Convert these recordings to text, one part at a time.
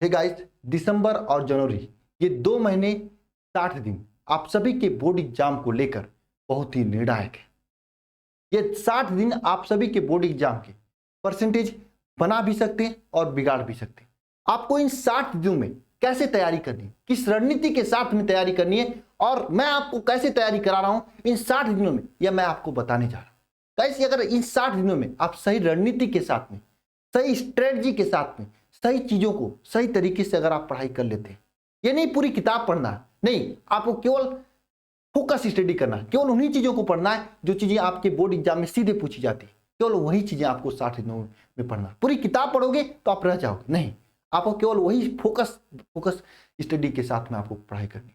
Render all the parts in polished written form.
Hey guys, दिसंबर और जनवरी ये 2 महीने 60 दिन आप सभी के बोर्ड एग्जाम को लेकर बहुत ही निर्णायक है। ये 60 दिन आप सभी के बोर्ड एग्जाम के परसेंटेज बना भी सकते हैं और बिगाड़ भी सकते हैं। आपको इन 60 दिनों में कैसे तैयारी करनी है, किस रणनीति के साथ में तैयारी करनी है और मैं आपको कैसे तैयारी करा रहा हूं इन 60 दिनों में, यह मैं आपको बताने जा रहा हूं। गाइस, अगर इन 60 दिनों में आप सही रणनीति के साथ में, सही स्ट्रेटजी के साथ में, सही चीजों को सही तरीके से अगर आप पढ़ाई कर लेते हैं, ये नहीं पूरी किताब पढ़ना है, नहीं, आपको केवल फोकस स्टडी करना है, केवल उन्हीं चीजों को पढ़ना है जो चीजें आपके बोर्ड एग्जाम में सीधे पूछी जाती है, केवल वही चीजें आपको 60 दिनों में पढ़ना है। पूरी किताब पढ़ोगे तो आप रह जाओगे, नहीं, आपको केवल वही फोकस स्टडी के साथ में आपको पढ़ाई करनी है।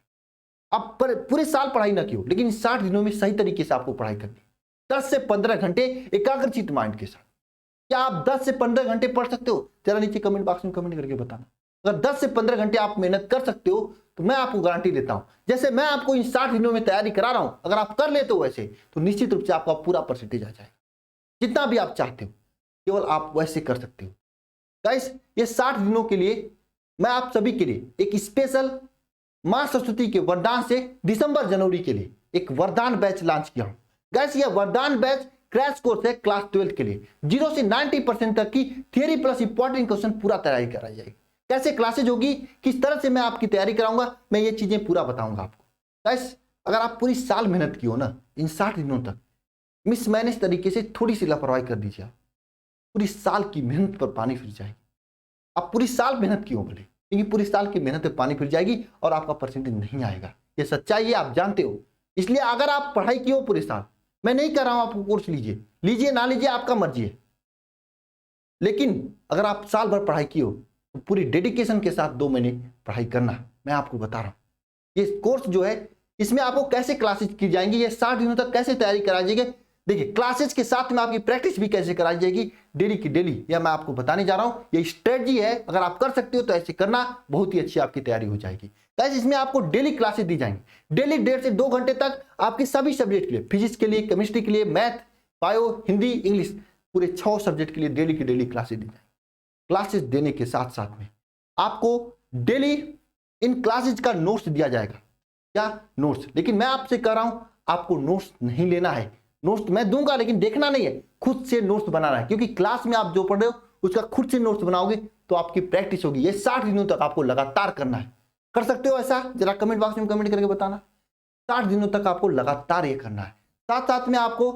आप पूरे साल पढ़ाई ना कियो, लेकिन 60 दिनों में सही तरीके से आपको पढ़ाई करनी है। 10 से 15 घंटे एकाग्रचित माइंड के साथ। क्या आप 10 से 15 घंटे पढ़ सकते हो? जरा नीचे कमेंट बॉक्स में कमेंट करके बताना। अगर 10 से 15 घंटे आप मेहनत कर सकते हो तो मैं आपको गारंटी देता हूं, जैसे मैं आपको इन 60 दिनों में तैयारी करा रहा हूं, अगर आप कर लेते हो वैसे तो निश्चित रूप से आपका पूरा परसेंटेज आ जाएगा, जितना भी आप चाहते हो, केवल आप वैसे कर सकते हो। गाइस, ये 60 दिनों के लिए मैं आप सभी के लिए एक स्पेशल मां सरस्वती के वरदान से दिसंबर जनवरी के लिए एक वरदान बैच लॉन्च किया हूं। गाइस, यह वरदान बैच क्रैश कोर्स है क्लास 12 के लिए। 0 से 90% तक की थियरी प्लस इंपॉर्टेंट क्वेश्चन पूरा तैयारी कराई जाएगी। कैसे क्लासेज होगी, किस तरह से मैं आपकी तैयारी कराऊंगा, मैं ये चीजें पूरा बताऊंगा आपको। गाइस, अगर आप पूरी साल मेहनत की हो ना, इन 60 दिनों तक मिसमैनेज तरीके से थोड़ी सी लापरवाही कर दीजिए, पूरी साल की मेहनत पर पानी फिर जाएगी। आप पूरी साल मेहनत की हो भले, लेकिन पूरी साल की मेहनत पर पानी फिर जाएगी और आपका परसेंटेज नहीं आएगा। ये सच्चाई है, आप जानते हो। इसलिए अगर आप पढ़ाई की हो पूरे साल, मैं नहीं कर रहा हूं आपको कोर्स लीजिए ना लीजिए, आपका मर्जी है, लेकिन अगर आप साल भर पढ़ाई की हो तो पूरी डेडिकेशन के साथ 2 महीने पढ़ाई करना, मैं आपको बता रहा हूं। ये कोर्स जो है, इसमें आपको कैसे क्लासेज की जाएंगी, ये 60 दिनों तक कैसे तैयारी कराई जाएगी, देखिए क्लासेज के साथ में आपकी प्रैक्टिस भी कैसे कराई जाएगी डेली की डेली, यह मैं आपको बताने जा रहा हूं। ये स्ट्रेटजी है, अगर आप कर सकते हो तो ऐसे करना, बहुत ही अच्छी आपकी तैयारी हो जाएगी। गाइस, इसमें आपको डेली क्लासेस दी जाएंगी, डेली 1.5 से 2 घंटे तक आपके सभी सब्जेक्ट के लिए, फिजिक्स के लिए, केमिस्ट्री के लिए, मैथ, बायो, हिंदी, इंग्लिश, पूरे 6 सब्जेक्ट के लिए डेली की डेली क्लासेस दी जाएंगी। क्लासेस देने के साथ साथ में आपको डेली इन क्लासेज का नोट्स दिया जाएगा। क्या नोट्स? लेकिन मैं आपसे कह रहा हूं, आपको नोट्स नहीं लेना है, नोट्स मैं दूंगा लेकिन देखना नहीं है, खुद से नोट्स बनाना है, क्योंकि क्लास में आप जो पढ़ रहे हो उसका खुद से नोट्स बनाओगे तो आपकी प्रैक्टिस होगी। ये 60 दिनों तक आपको लगातार करना है। कर सकते हो ऐसा? जरा कमेंट बॉक्स में कमेंट करके बताना। 60 दिनों तक आपको लगातार ये करना है। साथ साथ में आपको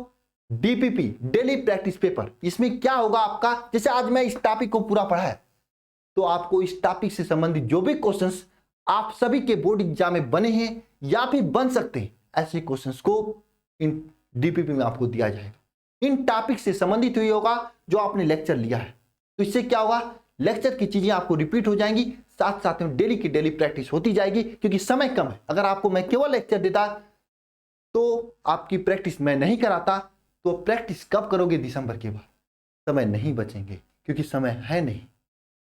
डीपीपी, डेली प्रैक्टिस पेपर, इसमें क्या होगा आपका, जैसे आज मैं इस टॉपिक को पूरा पढ़ा है तो आपको इस टॉपिक से संबंधित जो भी क्वेश्चंस आप सभी के बोर्ड एग्जाम में बने हैं या फिर बन सकते हैं, ऐसे क्वेश्चंस को इन डीपीपी में आपको दिया जाएगा। इन टॉपिक से संबंधित हुई होगा जो आपने लेक्चर लिया है, तो इससे क्या होगा, लेक्चर की चीजें आपको रिपीट हो जाएंगी, साथ साथ में डेली की डेली प्रैक्टिस होती जाएगी, क्योंकि समय कम है। अगर आपको मैं केवल लेक्चर देता तो आपकी प्रैक्टिस मैं नहीं कराता, तो प्रैक्टिस कब करोगे? दिसंबर के बाद। समय नहीं बचेंगे क्योंकि समय है नहीं,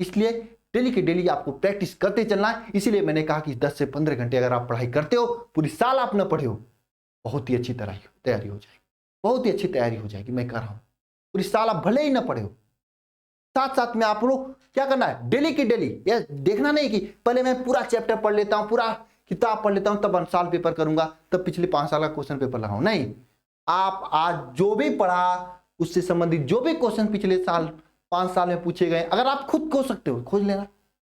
इसलिए डेली की डेली आपको प्रैक्टिस करते चलना है। इसीलिए मैंने कहा कि 10 से 15 घंटे अगर आप पढ़ाई करते हो, पूरी साल आप ना पढ़े हो, बहुत ही अच्छी तरह तैयारी हो जाएगी, बहुत ही अच्छी तैयारी हो जाएगी। मैं कह रहा हूं पूरी साल आप भले ही ना पढ़े हो, साथ साथ में आप लोग क्या करना है, डेली की डेली। ये देखना नहीं कि पहले मैं पूरा चैप्टर पढ़ लेता हूं, पूरा किताब पढ़ लेता हूं, तब साल पेपर करूंगा, तब पिछले 5 साल का क्वेश्चन पेपर लगाऊं। नहीं, आप आज जो भी पढ़ा उससे संबंधित जो भी क्वेश्चन पिछले साल 5 साल में पूछे गए, अगर आप खुद खोज सकते हो खोज लेना,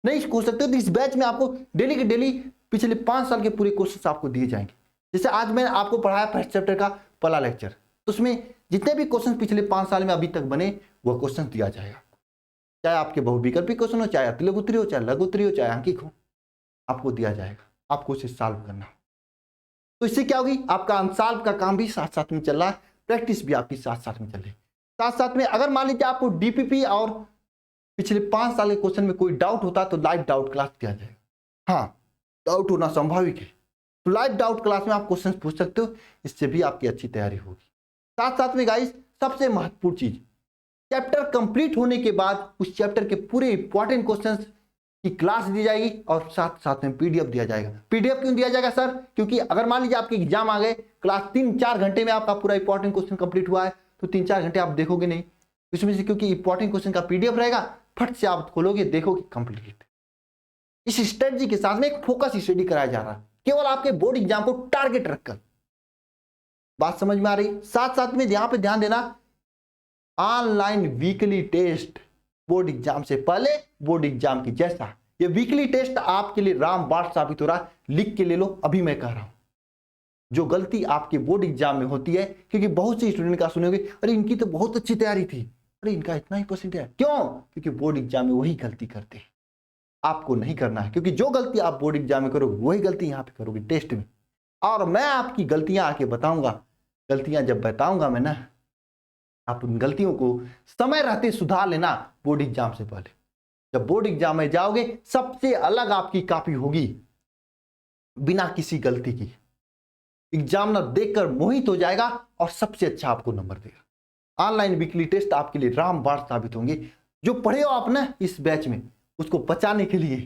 नहीं खोज सकते हो तो इस बैच में आपको डेली की डेली पिछले 5 साल के पूरे क्वेश्चन आपको दिए जाएंगे। जैसे आज मैंने आपको पढ़ाया फर्स्ट चैप्टर का पहला लेक्चर, तो उसमें जितने भी क्वेश्चन पिछले 5 साल में अभी तक बने वह क्वेश्चन दिया जाएगा, चाहे आपके बहुविकल्पी क्वेश्चन हो, चाहे अति लघुत्तरी हो, चाहे लघुत्तरी हो, चाहे अंकिक हो, आपको दिया जाएगा, आपको उसे सॉल्व करना। तो इससे क्या होगी, आपका अनसॉल्व का काम भी साथ साथ में चल रहा है, प्रैक्टिस भी आपकी साथ साथ में चल रही है। साथ साथ में अगर मान लीजिए आपको डीपीपी और पिछले 5 साल के क्वेश्चन में कोई डाउट होता तो लाइव डाउट क्लास दिया जाएगा। हाँ, डाउट होना स्वाभाविक है, तो लाइव डाउट क्लास में आप क्वेश्चन पूछ सकते हो, इससे भी आपकी अच्छी तैयारी होगी। साथ साथ में गाइस, सबसे महत्वपूर्ण चीज, चैप्टर कंप्लीट होने के बाद उस चैप्टर के पूरे इंपॉर्टेंट क्वेश्चंस की क्लास दी जाएगी और साथ साथ में पीडीएफ दिया जाएगा। पीडीएफ क्यों दिया जाएगा सर? क्योंकि अगर मान लीजिए आपके एग्जाम आ गए, क्लास 3-4 घंटे में आपका पूरा इंपॉर्टेंट क्वेश्चन कंप्लीट हुआ है, तो 3-4 घंटे आप देखोगे नहीं, इसमें से क्योंकि इंपॉर्टेंट क्वेश्चन का पीडीएफ रहेगा, फट से आप खोलोगे, देखोगे कंप्लीट। इस स्ट्रेटजी के साथ में एक फोकस स्टडी कराया जा रहा है, केवल आपके बोर्ड एग्जाम को टारगेट रखकर। बात समझ में आ रही? साथ साथ में यहां पे ध्यान देना, online weekly test board exam से पहले, बोर्ड एग्जाम की जैसा। ये वीकली टेस्ट आपके लिए रामबाण साबित हो रहा है, लिख के ले लो, अभी मैं कह रहा हूं। जो गलती आपके बोर्ड एग्जाम में होती है, क्योंकि बहुत से स्टूडेंट का सुनोगे, अरे इनकी तो बहुत अच्छी तैयारी थी, अरे इनका इतना ही परसेंट है, क्यों? क्योंकि बोर्ड एग्जाम में वही गलती करते हैं। आपको नहीं करना है, क्योंकि जो गलती आप बोर्ड एग्जाम में करोगे वही गलती यहां पे करोगे टेस्ट में। और मैं आपकी गलतियां आके बताऊंगा, गलतियां जब बताऊंगा मैं ना, आप उन गलतियों को समय रहते सुधार लेना बोर्ड एग्जाम से पहले। जब बोर्ड एग्जाम में जाओगे, सबसे अलग आपकी कॉपी होगी, बिना किसी गलती की। एग्जामिनर देखकर मोहित हो जाएगा और सबसे अच्छा आपको नंबर देगा। ऑनलाइन वीकली टेस्ट आपके लिए रामबाण साबित होंगे। जो पढ़े हो आप ना इस बैच में, उसको बचाने के लिए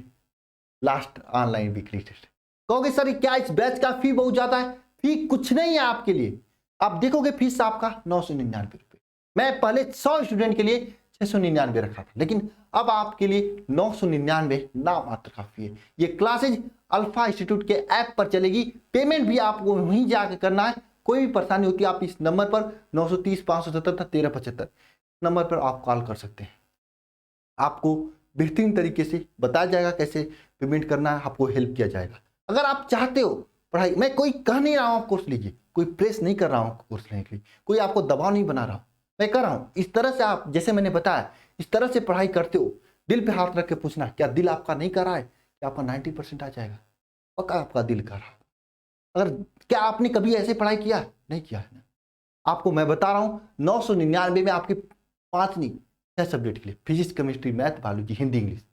लास्ट ऑनलाइन वीकली टेस्ट। कहोगे सर क्या इस बैच का फी बहुत ज्यादा है? फी कुछ नहीं है आपके लिए। आप देखोगे फीस आपका 999 रुपये। मैं पहले 100 स्टूडेंट के लिए 699 रखा था, लेकिन अब आपके लिए 999 नाम मात्र का फी है। ये क्लासेज अल्फा इंस्टीट्यूट के ऐप पर चलेगी, पेमेंट भी आपको वहीं जाकर करना है। कोई भी परेशानी होती है आप इस नंबर पर 930 577 1375 नंबर पर आप कॉल कर सकते हैं। आपको बेहतरीन तरीके से बताया जाएगा कैसे पेमेंट करना है, आपको हेल्प किया जाएगा। अगर आप चाहते हो पढ़ाई, मैं कोई कह नहीं रहा हूं आप कोर्स लीजिए, कोई प्रेस नहीं कर रहा हूं कोर्स लेने के लिए, कोई आपको दबाव नहीं बना रहा हूं, मैं कर रहा हूं इस तरह से। आप जैसे मैंने बताया इस तरह से पढ़ाई करते हो, दिल पे हाथ रख के पूछना, क्या दिल आपका नहीं कर रहा है? क्या आपका 90% आ जाएगा? पक्का आपका दिल कर रहा है। अगर क्या आपने कभी ऐसे पढ़ाई किया? नहीं किया है ना। आपको मैं बता रहा हूं 999 में आपके 5 नहीं 6 सब्जेक्ट के लिए, physics chemistry math biology Hindi English,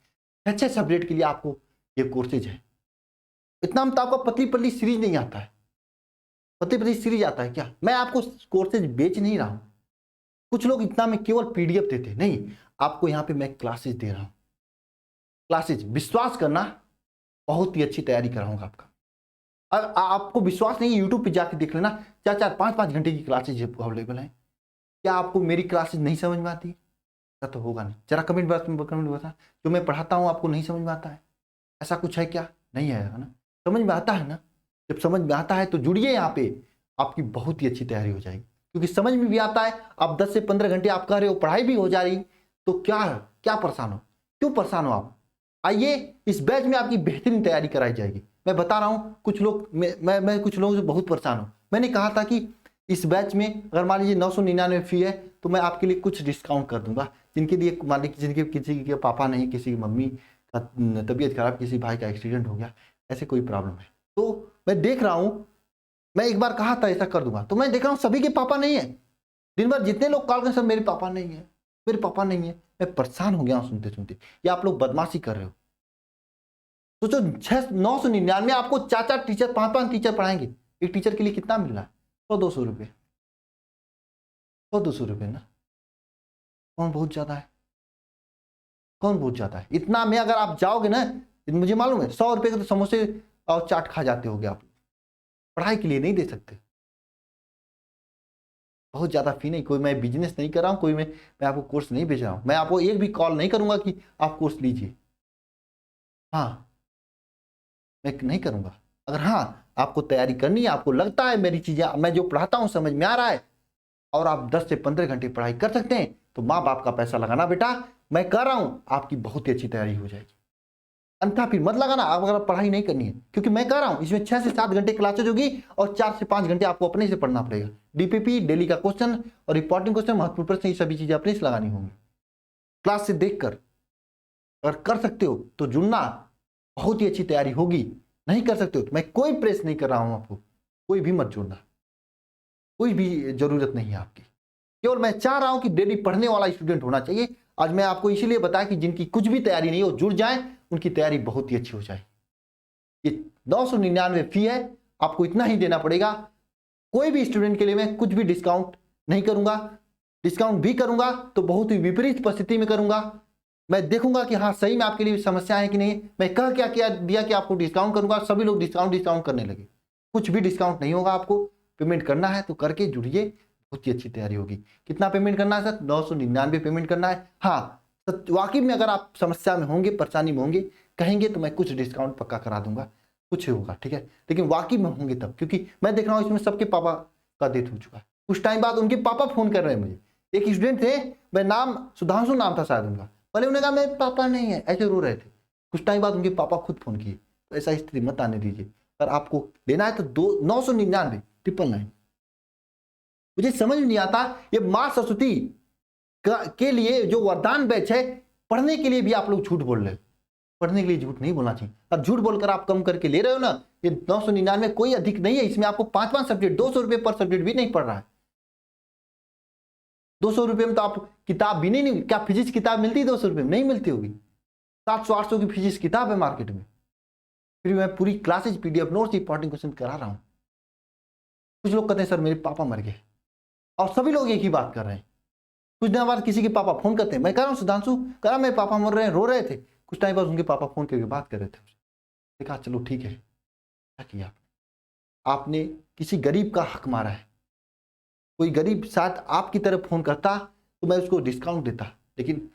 6 subject के लिए आपको ये कोर्सेज है। इतना में तो आपका पतली पतली सीरीज नहीं आता है। पतली पतली सीरीज आता है क्या? मैं आपको कोर्सेज बेच नहीं रहा हूं। कुछ लोग इतना में केवल पीडीएफ देते, नहीं, आपको यहाँ पे मैं क्लासेज दे रहा हूँ। क्लासेज, विश्वास करना, बहुत ही अच्छी तैयारी कराऊंगा आपका। अब आपको विश्वास नहीं, यूट्यूब पे जाके देख लेना, 4-4 5-5 घंटे की क्लासेज अवेलेबल है। क्या आपको मेरी क्लासेज नहीं समझ में आती? ऐसा तो होगा नहीं। जरा कमेंट बॉक्स में बता, जो मैं पढ़ाता हूँ आपको नहीं समझ में आता है? ऐसा कुछ है क्या? नहीं है ना? समझ में आता है ना? जब समझ में आता है तो जुड़िए यहाँ पे, आपकी बहुत ही अच्छी तैयारी हो जाएगी। क्योंकि समझ में भी आता है। आप 10 से 15 घंटे आप कर रहे हो, पढ़ाई भी हो जा रही, तो क्या परेशान हो? क्यों परेशान हो आप? आइए, इस बैच में आपकी बेहतरीन तैयारी कराई जाएगी। मैं बता रहा हूँ, कुछ लोग मैं कुछ लोगों से बहुत परेशान हूँ। मैंने कहा था कि इस बैच में अगर मान लीजिए 999 फी है तो मैं आपके लिए कुछ डिस्काउंट कर दूंगा। जिनके लिए मान लीजिए जिनके किसी के पापा नहीं, किसी की मम्मी का तबीयत खराब, किसी भाई का एक्सीडेंट हो गया, ऐसे कोई प्रॉब्लम है, तो मैं देख रहा हूँ, मैं एक बार कहा था ऐसा कर दूंगा, तो मैं देख रहा हूँ सभी के पापा नहीं है। दिन भर जितने लोग कॉल कर, सब मेरे पापा नहीं है, मेरे पापा नहीं है। मैं परेशान हो गया हूँ सुनते सुनते। ये आप लोग बदमाशी कर रहे हो। सोचो 999 आपको 4-4 टीचर 5-5 टीचर पढ़ाएंगे। एक टीचर के लिए कितना मिल रहा है? 100-200 रुपये, 100-200 रुपये ना? कौन बहुत ज्यादा है? कौन बहुत ज्यादा है? इतना में अगर आप जाओगे ना, मुझे मालूम है 100 रुपये के तो समोसे और चाट खा जाते होगे आप। पढ़ाई के लिए नहीं दे सकते। बहुत ज्यादा फी नहीं, कोई मैं बिजनेस नहीं कर रहा हूं, कोई मैं आपको कोर्स नहीं बेच रहा हूं। मैं आपको एक भी कॉल नहीं करूंगा कि आप कोर्स लीजिए, हाँ, मैं नहीं करूंगा। अगर हाँ आपको तैयारी करनी है, आपको लगता है मेरी चीजें, मैं जो पढ़ाता हूं समझ में आ रहा है, और आप 10 से 15 घंटे पढ़ाई कर सकते हैं, तो माँ बाप का पैसा लगाना बेटा। मैं कर रहा हूं, आपकी बहुत ही अच्छी तैयारी हो जाएगी। अन्यथा फिर मत लगाना आप, अगर पढ़ाई नहीं करनी है, क्योंकि मैं कर रहा हूं इसमें 6 से 7 घंटे क्लासेज होगी और 4 से 5 घंटे आपको अपने से पढ़ना पड़ेगा। डीपीपी, डेली का क्वेश्चन और इंपॉर्टेंट क्वेश्चन, महत्वपूर्ण प्रश्न, ये सभी चीजें अपने से लगानी होंगी क्लास से देखकर। अगर कर सकते हो तो जुड़ना, बहुत ही अच्छी तैयारी होगी। नहीं कर सकते हो तो मैं कोई प्रेस नहीं कर रहा हूं आपको, कोई भी मत जुड़ना, कोई भी जरूरत नहीं है आपकी। केवल मैं चाह रहा हूं कि डेली पढ़ने वाला स्टूडेंट होना चाहिए। आज मैं आपको इसीलिए बताया कि जिनकी कुछ भी तैयारी नहीं हो, जुड़ जाए, उनकी तैयारी बहुत ही अच्छी हो जाए। ये 999 फी है, आपको इतना ही देना पड़ेगा। कोई भी स्टूडेंट के लिए मैं कुछ भी डिस्काउंट नहीं करूंगा। डिस्काउंट भी करूंगा तो बहुत ही विपरीत परिस्थिति में करूंगा। मैं देखूंगा कि हाँ सही में आपके लिए समस्या है कि नहीं। मैं कह क्या किया दिया कि आपको डिस्काउंट करूंगा, सभी लोग डिस्काउंट करने लगे। कुछ भी डिस्काउंट नहीं होगा। आपको पेमेंट करना है तो करके जुड़िए, बहुत ही अच्छी तैयारी होगी। कितना पेमेंट करना है सर? 999 पेमेंट करना है। हाँ, वाकई में अगर आप समस्या में होंगे, परेशानी में होंगे, कहेंगे तो मैं कुछ डिस्काउंट पक्का करा दूंगा, कुछ होगा, ठीक है। लेकिन वाकई में होंगे तब, क्योंकि मैं देख रहा हूँ इसमें सबके पापा का डेथ हो चुका है। कुछ टाइम बाद उनके पापा फोन कर रहे हैं मुझे। एक स्टूडेंट थे, मैं नाम सुधांशु नाम था शायद उनका, पहले उन्होंने कहा मेरे पापा नहीं है, ऐसे रो रहे थे। कुछ टाइम बाद उनके पापा खुद फोन किए। तो ऐसा स्थिति मत आने दीजिए। अगर आपको लेना है तो 999 मुझे समझ नहीं आता, ये माँ सरस्वती के लिए जो वरदान बैच है, पढ़ने के लिए भी आप लोग झूठ बोल रहे हो। पढ़ने के लिए झूठ नहीं बोलना चाहिए। अब झूठ बोलकर आप कम करके ले रहे हो ना, ये 999 कोई अधिक नहीं है। इसमें आपको 5-5 सब्जेक्ट, 200 रुपये पर सब्जेक्ट भी नहीं पढ़ रहा है। 200 रुपये में तो आप किताब भी नहीं, क्या फिजिक्स किताब मिलती है 200 रुपये में? नहीं मिलती होगी। 700-800 की फिजिक्स किताब है मार्केट में, फिर मैं पूरी classes PDF notes important question करा रहा हूँ। कुछ लोग कहते हैं सर मेरे पापा मर गए, और सभी लोग एक ही बात कर रहे हैं। कुछ दिन बाद किसी के पापा फोन करते हैं, मैं कह रहा हूँ सुधांशु, कह रहा मेरे पापा मर रहे हैं, रो रहे थे। कुछ टाइम बाद उनके पापा फोन करके बात कर रहे थे। देखा, चलो ठीक है। क्या किया आपने? किसी गरीब का हक मारा है। कोई गरीब शायद आपकी तरफ फोन करता तो मैं उसको डिस्काउंट देता, लेकिन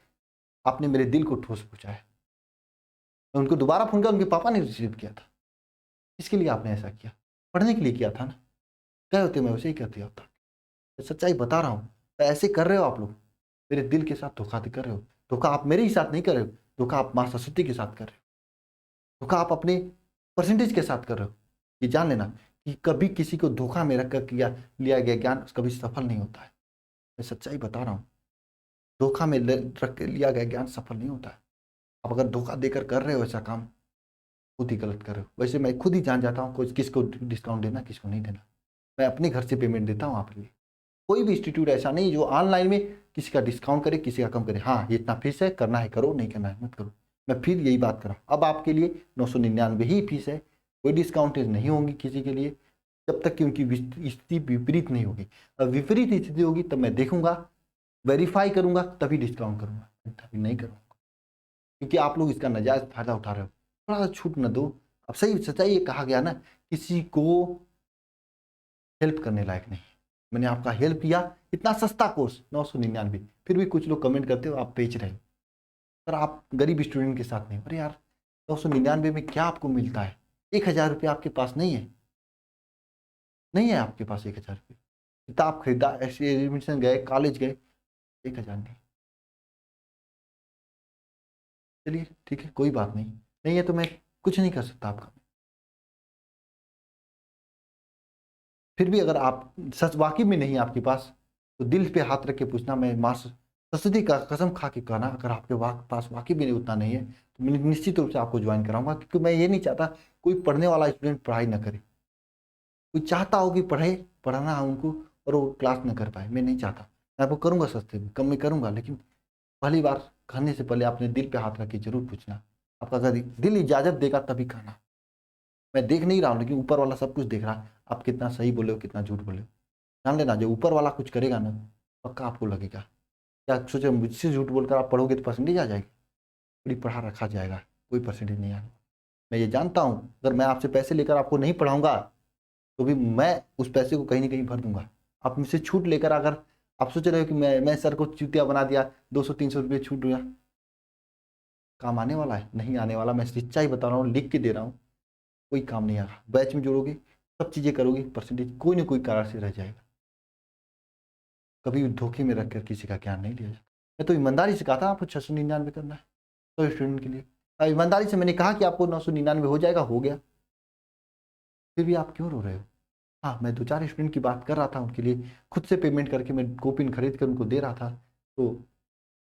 आपने मेरे दिल को ठोस पहुंचाया। मैं उनको दोबारा फोन किया, उनके पापा ने रिसीव किया था। इसके लिए आपने ऐसा किया? पढ़ने के लिए किया था ना। कह होते मैं वैसे ही करती होता। सच्चाई बता रहा हूँ। ऐसे कर रहे हो आप लोग, मेरे दिल के साथ धोखा कर रहे हो। धोखा आप मेरे ही साथ नहीं कर रहे हो, धोखा आप माँ सरस्वती के साथ कर रहे हो। धोखा आप अपने परसेंटेज के साथ कर रहे हो। ये जान लेना कि कभी किसी को धोखा में रखकर लिया गया ज्ञान कभी सफल नहीं होता है। मैं सच्चाई बता रहा हूँ। धोखा में रख के लिया गया ज्ञान सफल नहीं होता है। आप अगर धोखा देकर कर रहे हो ऐसा काम, खुद ही गलत कर रहे हो। वैसे मैं खुद ही जान जाता हूँ किसको डिस्काउंट देना, किसको नहीं देना। मैं अपने घर से पेमेंट देता हूँ आपके लिए। कोई भी इंस्टीट्यूट ऐसा नहीं जो ऑनलाइन में किसी का डिस्काउंट करे, किसी का कम करे। हाँ, ये इतना फीस है, करना है करो, नहीं करना है मत करो। मैं फिर यही बात कर रहा हूँ। अब आपके लिए 999 ही फीस है, कोई डिस्काउंट नहीं होगी किसी के लिए, जब तक कि उनकी स्थिति विपरीत नहीं होगी। अब विपरीत स्थिति होगी तब मैं देखूंगा, वेरीफाई करूंगा, तभी डिस्काउंट करूंगा, तभी नहीं करूंगा। क्योंकि आप लोग इसका नाजायज फायदा उठा रहे हो। थोड़ा सा छूट न दो। अब सही सच्चाई ये कहा गया ना, किसी को हेल्प करने लायक नहीं। मैंने आपका हेल्प किया, इतना सस्ता कोर्स 999, फिर भी कुछ लोग कमेंट करते हो आप बेच रहे हो। सर आप गरीब स्टूडेंट के साथ नहीं। अरे यार 999 में क्या आपको मिलता है? 1000 रुपये आपके पास नहीं है? नहीं है आपके पास 1000 रुपये? किताब खरीदा, ऐसे एडमिशन गए, कॉलेज गए, 1000 नहीं। चलिए ठीक है, कोई बात नहीं। नहीं है तो मैं कुछ नहीं कर सकता आपका। फिर भी अगर आप सच वाकई में नहीं आपके पास, तो दिल पे हाथ रख के पूछना। मैं माँ सरस्वती का कसम खा के कहना, अगर आपके पास वाकई में उतना नहीं है तो मैं निश्चित रूप से आपको ज्वाइन कराऊंगा। क्योंकि मैं ये नहीं चाहता कोई पढ़ने वाला स्टूडेंट पढ़ाई ना करे। कोई चाहता हो कि पढ़ाना है उनको और वो क्लास ना कर पाए, मैं नहीं चाहता। मैं आपको करूँगा सस्ते में, कम में करूँगा, लेकिन पहली बार कहने से पहले अपने दिल पे हाथ रख के जरूर पूछना। आपका अगर दिल इजाज़त देगा तभी कहना। मैं देख नहीं रहा हूँ, लेकिन ऊपर वाला सब कुछ देख रहा है। आप कितना सही बोले हो, कितना झूठ बोले हो। जान लेना, जो ऊपर वाला कुछ करेगा ना, पक्का आपको लगेगा। क्या सोचे मुझसे झूठ बोलकर आप पढ़ोगे तो परसेंटेज आ जाएगी? पूरी पढ़ा रखा जाएगा, कोई परसेंटेज नहीं आएगा। मैं ये जानता हूँ, अगर मैं आपसे पैसे लेकर आपको नहीं पढ़ाऊंगा तो भी मैं उस पैसे को कहीं ना कहीं भर दूंगा। आप मुझसे छूट लेकर अगर आप सोच रहे हो कि मैं सर को चूतिया बना दिया, 200-300 रुपये छूट दिया, काम आने वाला है? नहीं आने वाला। मैं सच्चाई बता रहा हूँ, लिख के दे रहा हूँ। कोई काम नहीं आ रहा। बैच में जोड़ोगे, सब चीज़ें करोगे, परसेंटेज कोई ना कोई कारण से रह जाएगा। कभी धोखे में रखकर किसी का ज्ञान नहीं लिया जाता। मैं तो ईमानदारी से कहा था आपको 699 करना है तो स्टूडेंट के लिए। ईमानदारी से मैंने कहा कि आपको 999 हो जाएगा, हो गया। फिर भी आप क्यों रो रहे हो? हाँ, मैं 2-4 स्टूडेंट की बात कर रहा था, उनके लिए खुद से पेमेंट करके मैं कॉपी खरीद कर उनको दे रहा था। तो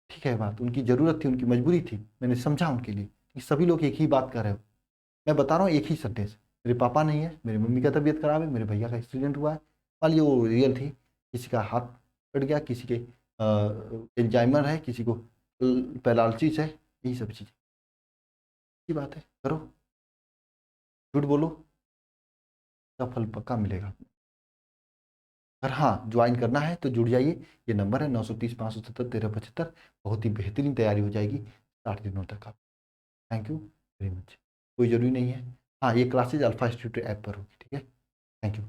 ठीक है, बात उनकी ज़रूरत थी, उनकी मजबूरी थी, मैंने समझा उनके लिए। कि सभी लोग एक ही बात कर रहे हो। मैं बता रहा हूँ एक ही संदेश। मेरे पापा नहीं है, मेरी मम्मी का तबीयत खराब है, मेरे भैया का एक्सीडेंट हुआ है। मान लीजिए वो रियल थी, किसी का हाथ कट गया, किसी के एल्जाइमर है, किसी को पैरालिसिस है, यही सब चीज़ें की बात है। करो, झूठ बोलो, का फल पक्का मिलेगा। अगर हाँ ज्वाइन करना है तो जुड़ जाइए। ये नंबर है 930-570-1375। बहुत ही बेहतरीन तैयारी हो जाएगी 60 दिनों तक आप। Thank you very much. कोई ज़रूरी नहीं है। हाँ, ये क्लासेज अल्फा इंस्टीट्यूट ऐप पर होगी, ठीक है। Thank you.